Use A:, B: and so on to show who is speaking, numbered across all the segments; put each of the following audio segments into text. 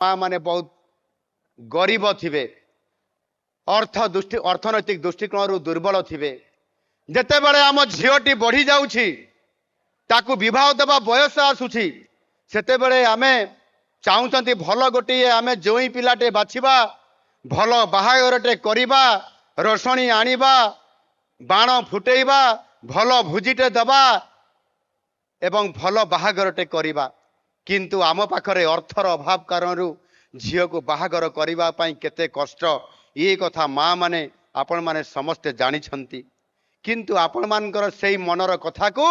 A: माँ माने बहुत गरीब थिबे अर्थनैतिक दृष्टिकोण दुर्बल थिबे जेते बेले आम झीटी बढ़ी जाउछि ताकू विवाह देवा बयस आसुछि सेते बेले आमे चाहूँगी भल गोटे आमे जोई पिलाटे बाछिबा भल बाहागरटे करिबा रसणी आनिबा बाण फुटेइबा भल भुजिटे दबा एवं भल बाहागरटे करिबा किंतु आम पाखरे अर्थर अभाव कारण झील को बाहागर करबा पई केते कष्ट ये कथा माँ माने आपण माने समस्ते जानिछंती किंतु आपण मानकर सेई मनर कथा को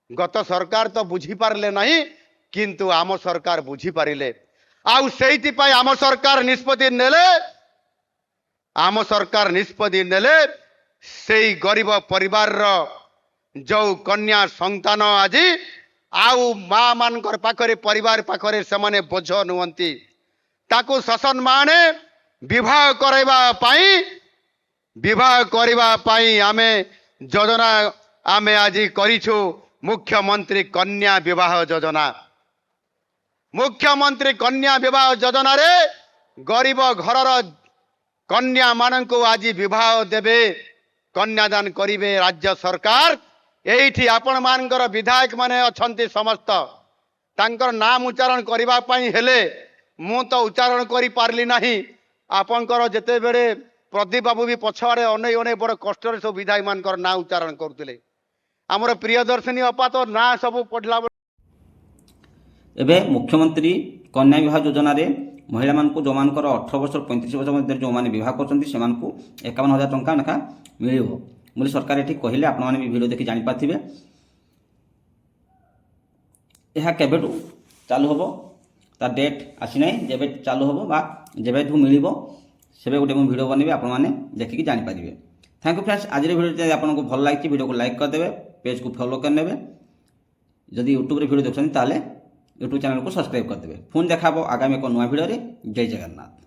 A: गत सरकार तो बुझी पारले नहीं किंतु आम सरकार बुझी पारिले आउ सेइति पई आम सरकार निष्पत्ति नेले आम सरकार निष्पत्ति नेले सेई गरीब परिवार रो जो कन्या संतान आज आउ माँ मानकर पाखरे परिवार पाखरे से बोझ नुहंती ताकू शासन माने विवाह करवा पाई आमे योजना आमे आज करिछु मुख्यमंत्री कन्या विवाह योजना मुख्यमंत्री कन्या विवाह योजना रे गरीब घरर कन्या मान को आज विवाह देवे कन्यादान करिवे राज्य सरकार एठी आपण मानकर विधायक माने अछंती समस्त तांकर नाम उच्चारण करबा पई हेले मु तो उच्चारण करि पारली नाही आपनकर जेते बेले प्रदीप बाबू भी पछाड़े अनेक अनेक बड़ कष्ट सब विधायक मानकर ना उच्चारण करते आमर प्रियदर्शिनी अपा तो ना सब पढ़ला
B: एबे मुख्यमंत्री कन्या विवाह योजना रे महिला मान को जो मान 18 वर्ष 35 वर्ष मध्य जो माने विवाह करछंती से मान को 51,000 टंका लेखा मिलिबो बोली सरकार एठी कहिले आपण माने भी वीडियो देखि जानि पाथिबे एहा केबेटू चालू होबो ता डेट आसी नै जेबे चालू होबो बा जेबेठू मिलिबो सेबे गोटे मु वीडियो बनैबे आपण माने देखि जानि पारिबे। थैंक यू फ्रेंड्स आज वीडियो जदि आपन को भल लागिछि वीडियो को लाइक कर देबे पेज को फॉलो कर नेबे जदि यूट्यूब रे वीडियो देखछन ताले यूट्यूब चैनल को सब्सक्राइब कर देबे। फोन देखाबो आगामी को नया वीडियो रे। जय जगन्नाथ।